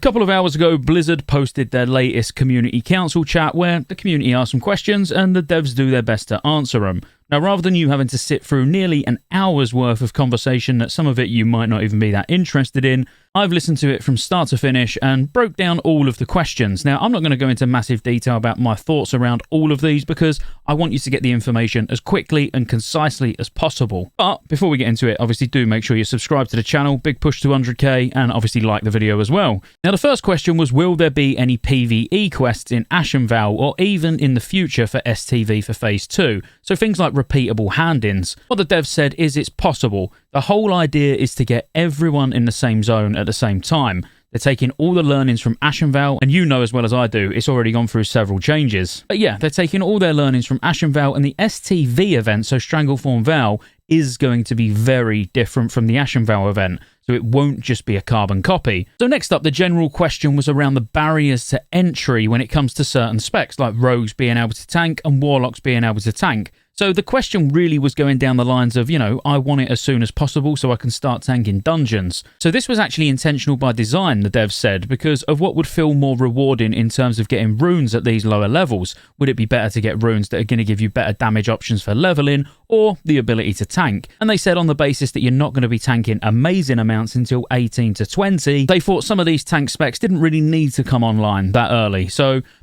couple of hours ago, Blizzard posted their latest community council chat where the community asks some questions and the devs do their best to answer them. Now, rather than you having to sit through nearly an hour's worth of conversation that some of it you might not even be that interested in, I've listened to it from start to finish and broke down all of the questions. Now, I'm not going to go into massive detail about my thoughts around all of these because I want you to get the information as quickly and concisely as possible. But before we get into it, obviously do make sure you subscribe to the channel, big push to 100k, and obviously like the video as well. Now, the first question was, will there be any PvE quests in Ashenvale or even in the future for STV for Phase 2? So things like repeatable hand-ins. What the dev said is it's possible. The whole idea is to get everyone in the same zone at the same time. They're taking all the learnings from Ashenvale, and you know as well as I do, it's already gone through several changes. But yeah, they're taking all their learnings from Ashenvale, and the STV event, so Strangleform Val, is going to be very different from the Ashenvale event. So it won't just be a carbon copy. So next up, the general question was around the barriers to entry when it comes to certain specs, like rogues being able to tank and warlocks being able to tank. So the question really was going down the lines of, you know, I want it as soon as possible so I can start tanking dungeons. So this was actually intentional by design, the devs said, because of what would feel more rewarding in terms of getting runes at these lower levels. Would it be better to get runes that are going to give you better damage options for leveling or the ability to tank? And they said on the basis that you're not going to be tanking amazing amounts until 18 to 20, they thought some of these tank specs didn't really need to come online that early.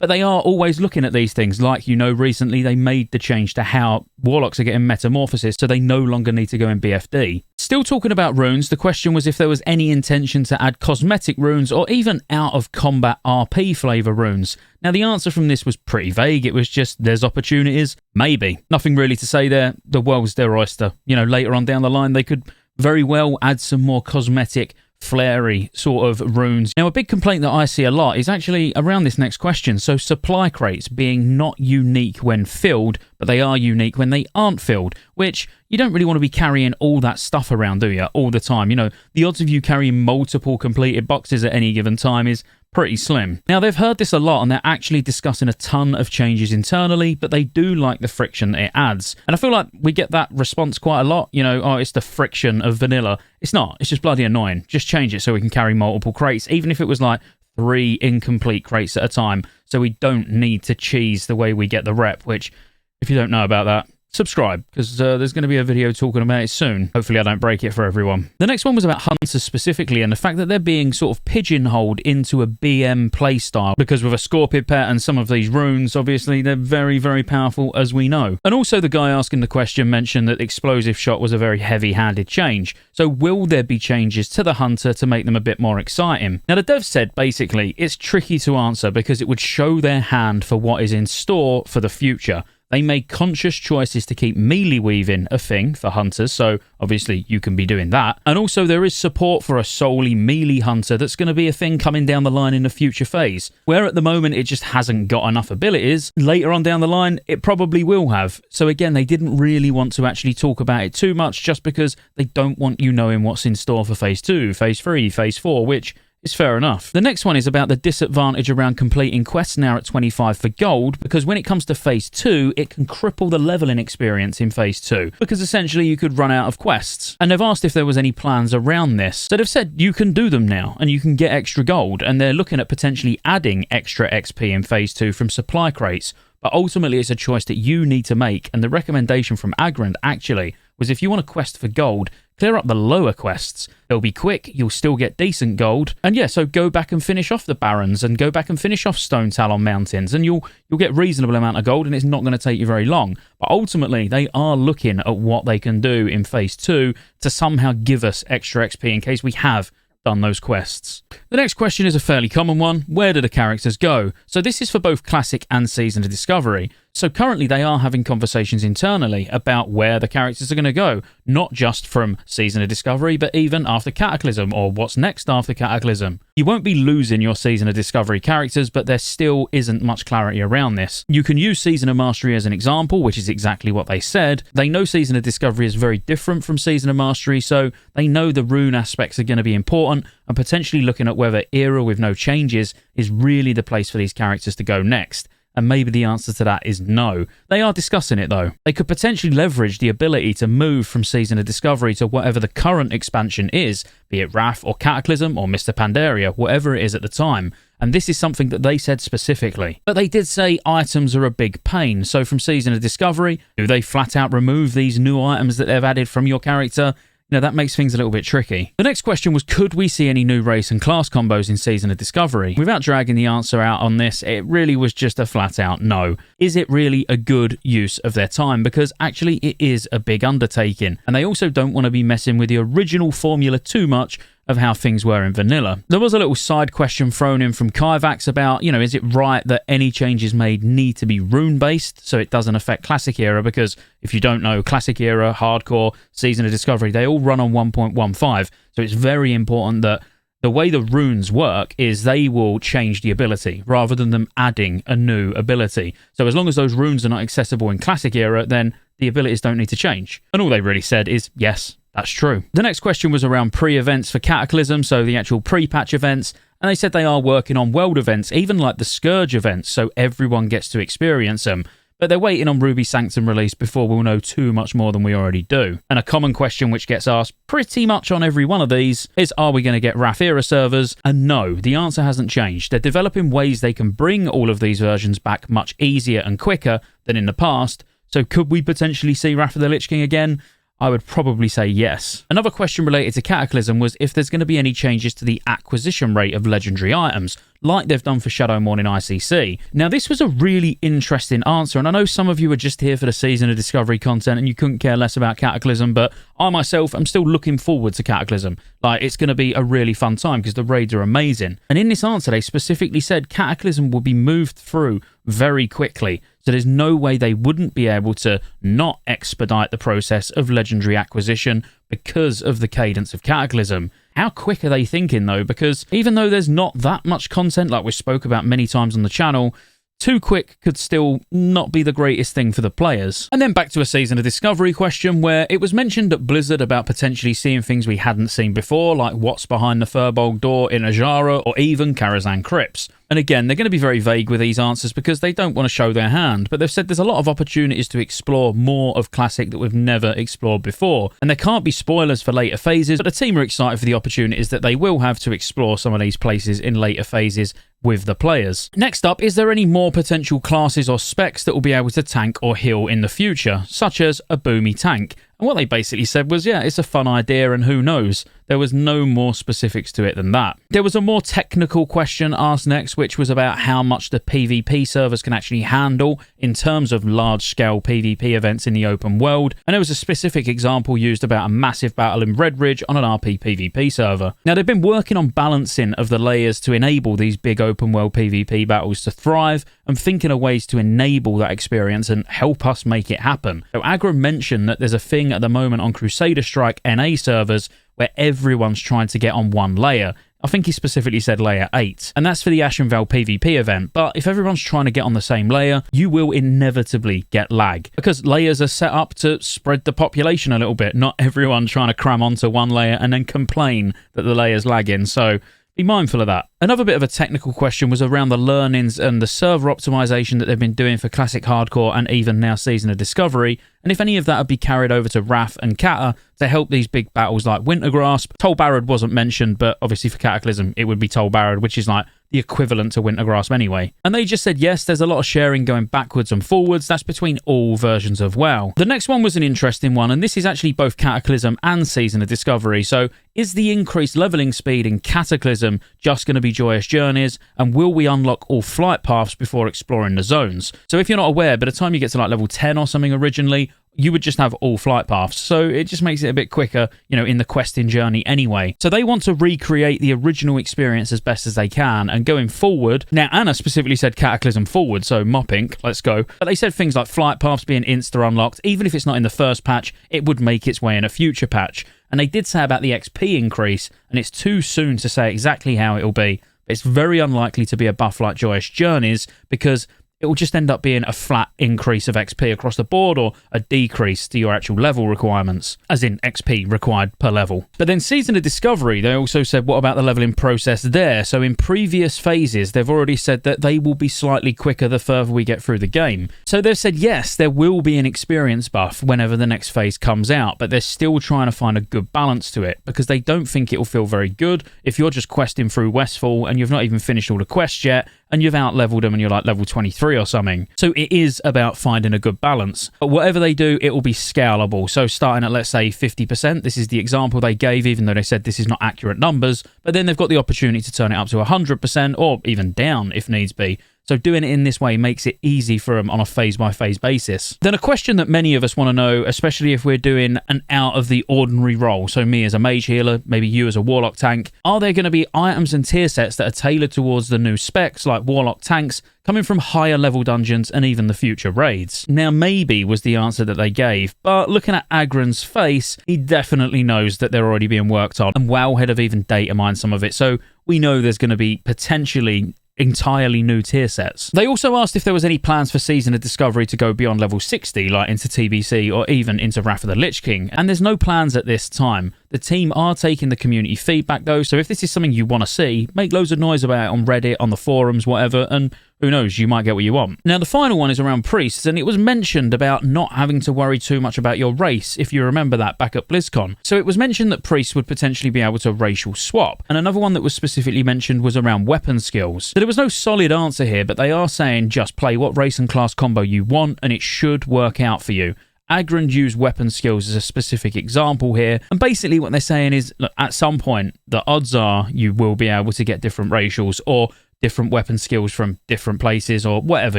But they are always looking at these things. Like, you know, recently they made the change to how warlocks are getting metamorphosis, so they no longer need to go in BFD. Still talking about runes, the question was if there was any intention to add cosmetic runes or even out-of-combat RP flavour runes. Now, the answer from this was pretty vague. It was just, there's opportunities. Maybe. Nothing really to say there. The world's their oyster. You know, later on down the line, they could very well add some more cosmetic flary sort of runes. Now, a big complaint that I see a lot is actually around this next question. So supply crates being not unique when filled, but they are unique when they aren't filled, which you don't really want to be carrying all that stuff around, do you? All the time. You know, the odds of you carrying multiple completed boxes at any given time is pretty slim. Now, they've heard this a lot and they're actually discussing a ton of changes internally, but they do like the friction that it adds. And I feel like we get that response quite a lot. You know, oh, it's the friction of vanilla. It's not. It's just bloody annoying. Just change it so we can carry multiple crates, even if it was like 3 incomplete crates at a time, so we don't need to cheese the way we get the rep, which, if you don't know about that, subscribe, because there's going to be a video talking about it soon. Hopefully I don't break it for everyone. The next one was about hunters specifically, and the fact that they're being sort of pigeonholed into a BM playstyle, because with a Scorpid pet and some of these runes, obviously they're very, very powerful, as we know. And also the guy asking the question mentioned that explosive shot was a very heavy-handed change. So will there be changes to the hunter to make them a bit more exciting? Now, the devs said basically it's tricky to answer because it would show their hand for what is in store for the future. They made conscious choices to keep melee weaving a thing for hunters, so obviously you can be doing that. And also there is support for a solely melee hunter that's going to be a thing coming down the line in the future phase, where at the moment it just hasn't got enough abilities. Later on down the line, it probably will have. So again, they didn't really want to actually talk about it too much just because they don't want you knowing what's in store for Phase 2, Phase 3, Phase 4, which is fair enough. The next one is about the disadvantage around completing quests now at 25 for gold, because when it comes to Phase 2, it can cripple the leveling experience in Phase 2, because essentially you could run out of quests. And they've asked if there was any plans around this. So they've said you can do them now, and you can get extra gold, and they're looking at potentially adding extra XP in Phase 2 from supply crates. But ultimately, it's a choice that you need to make, and the recommendation from Agrand actually was if you want a quest for gold, clear up the lower quests. They'll be quick, you'll still get decent gold, and yeah, so go back and finish off the Barrens, and go back and finish off Stone Talon Mountains, and you'll get reasonable amount of gold, and it's not going to take you very long. But ultimately, they are looking at what they can do in Phase 2 to somehow give us extra XP in case we have done those quests. The next question is a fairly common one. Where do the characters go? So this is for both Classic and Season of Discovery. So currently they are having conversations internally about where the characters are going to go, not just from Season of Discovery, but even after Cataclysm, or what's next after Cataclysm. You won't be losing your Season of Discovery characters, but there still isn't much clarity around this. You can use Season of Mastery as an example, which is exactly what they said. They know Season of Discovery is very different from Season of Mastery, so they know the rune aspects are going to be important, and potentially looking at whether Era with no changes is really the place for these characters to go next. and maybe the answer to that is no. They are discussing it though. They could potentially leverage the ability to move from Season of Discovery to whatever the current expansion is, be it Wrath or Cataclysm or Mr. Pandaria, whatever it is at the time. And this is something that they said specifically. But they did say items are a big pain, so from Season of Discovery, do they flat out remove these new items that they've added from your character? That makes things a little bit tricky. The next question was, could we see any new race and class combos in Season of Discovery? Without dragging the answer out on this, it really was just a flat out no. Is it really a good use of their time? Because actually it is a big undertaking, and they also don't want to be messing with the original formula too much of how things were in vanilla. There was a little side question thrown in from Kyvax about, is it right that any changes made need to be rune-based so it doesn't affect Classic Era? Because if you don't know, Classic Era, Hardcore, Season of Discovery, they all run on 1.15, so it's very important that the way the runes work is they will change the ability rather than them adding a new ability. So as long as those runes are not accessible in Classic Era, then the abilities don't need to change. And all they really said is, yes, that's true. The next question was around pre-events for Cataclysm, so the actual pre-patch events, and they said they are working on world events, even like the Scourge events, so everyone gets to experience them. But they're waiting on Ruby Sanctum release before we'll know too much more than we already do. And a common question which gets asked pretty much on every one of these is, are we going to get Wrath Era servers? And no, the answer hasn't changed. They're developing ways they can bring all of these versions back much easier and quicker than in the past, so could we potentially see Wrath of the Lich King again? I would probably say yes. Another question related to Cataclysm was if there's going to be any changes to the acquisition rate of legendary items, like they've done for Shadowmourne in ICC. Now, this was a really interesting answer, and I know some of you are just here for the Season of Discovery content and you couldn't care less about Cataclysm, but I myself am still looking forward to Cataclysm. It's going to be a really fun time because the raids are amazing. And in this answer, they specifically said Cataclysm will be moved through very quickly, so there's no way they wouldn't be able to not expedite the process of legendary acquisition because of the cadence of Cataclysm. How quick are they thinking though? Because even though there's not that much content like we spoke about many times on the channel, too quick could still not be the greatest thing for the players. And then back to a Season of Discovery question where it was mentioned at Blizzard about potentially seeing things we hadn't seen before, like what's behind the Furbolg door in Ajara or even Karazhan Crypts. And again, they're going to be very vague with these answers because they don't want to show their hand, but they've said there's a lot of opportunities to explore more of Classic that we've never explored before. And there can't be spoilers for later phases, but the team are excited for the opportunities that they will have to explore some of these places in later phases with the players. Next up, is there any more potential classes or specs that will be able to tank or heal in the future, such as a boomy tank? And what they basically said was, yeah, it's a fun idea and who knows. There was no more specifics to it than that. There was a more technical question asked next, which was about how much the PvP servers can actually handle in terms of large-scale PvP events in the open world. And there was a specific example used about a massive battle in Red Ridge on an RP PvP server. Now, they've been working on balancing of the layers to enable these big open world PvP battles to thrive and thinking of ways to enable that experience and help us make it happen. So Agra mentioned that there's a thing at the moment on Crusader Strike NA servers where everyone's trying to get on one layer. I think he specifically said layer 8, and that's for the Ashenvale PvP event, but if everyone's trying to get on the same layer, you will inevitably get lag, because layers are set up to spread the population a little bit, not everyone trying to cram onto one layer and then complain that the layer's lagging, so be mindful of that. Another bit of a technical question was around the learnings and the server optimization that they've been doing for Classic Hardcore and even now Season of Discovery, and if any of that would be carried over to Wrath and Cata to help these big battles like Wintergrasp. Tolbarad wasn't mentioned, but obviously for Cataclysm it would be Tolbarad, which is like the equivalent to Wintergrasp anyway. And they just said yes, there's a lot of sharing going backwards and forwards. That's between all versions of WoW. The next one was an interesting one, and this is actually both Cataclysm and Season of Discovery. So is the increased leveling speed in Cataclysm just going to be Joyous Journeys, and will we unlock all flight paths before exploring the zones? So if you're not aware, by the time you get to like level 10 or something originally, you would just have all flight paths, so it just makes it a bit quicker, in the questing journey anyway. So they want to recreate the original experience as best as they can, and going forward, now Anna specifically said Cataclysm forward, so Moppink, let's go. But they said things like flight paths being insta-unlocked, even if it's not in the first patch, it would make its way in a future patch. And they did say about the XP increase, and it's too soon to say exactly how it'll be, but it's very unlikely to be a buff like Joyous Journeys, because it will just end up being a flat increase of XP across the board or a decrease to your actual level requirements, as in XP required per level. But then Season of Discovery, they also said, what about the leveling process there? So in previous phases, they've already said that they will be slightly quicker the further we get through the game. So they've said, yes, there will be an experience buff whenever the next phase comes out, but they're still trying to find a good balance to it, because they don't think it will feel very good if you're just questing through Westfall and you've not even finished all the quests yet, and you've out-leveled them and you're like level 23 or something. So it is about finding a good balance. But whatever they do, it will be scalable. So starting at, let's say, 50%, this is the example they gave, even though they said this is not accurate numbers, but then they've got the opportunity to turn it up to 100% or even down if needs be. So doing it in this way makes it easy for them on a phase-by-phase basis. Then a question that many of us want to know, especially if we're doing an out-of-the-ordinary role, so me as a mage healer, maybe you as a warlock tank, are there going to be items and tier sets that are tailored towards the new specs, like warlock tanks, coming from higher level dungeons and even the future raids? Now, maybe was the answer that they gave, but looking at Agron's face, he definitely knows that they're already being worked on, and Wowhead have even data mined some of it, so we know there's going to be potentially entirely new tier sets. They also asked if there was any plans for Season of Discovery to go beyond level 60, like into TBC or even into Wrath of the Lich King, and there's no plans at this time. The team are taking the community feedback though, so if this is something you want to see, make loads of noise about it on Reddit, on the forums, whatever, and who knows, you might get what you want. Now, the final one is around priests, and it was mentioned about not having to worry too much about your race, if you remember that back at BlizzCon. So it was mentioned that priests would potentially be able to racial swap, and another one that was specifically mentioned was around weapon skills. So there was no solid answer here, but they are saying just play what race and class combo you want, and it should work out for you. Agron used weapon skills as a specific example here, and basically what they're saying is, look, at some point, the odds are you will be able to get different racials or different weapon skills from different places or whatever,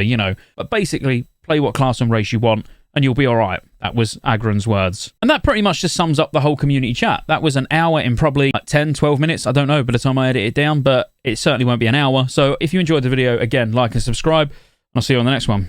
you know. But basically, play what class and race you want, and you'll be alright. That was Agron's words. And that pretty much just sums up the whole community chat. That was an hour in probably like 10, 12 minutes. I don't know by the time I edit it down, but it certainly won't be an hour. So if you enjoyed the video, again, like and subscribe, and I'll see you on the next one.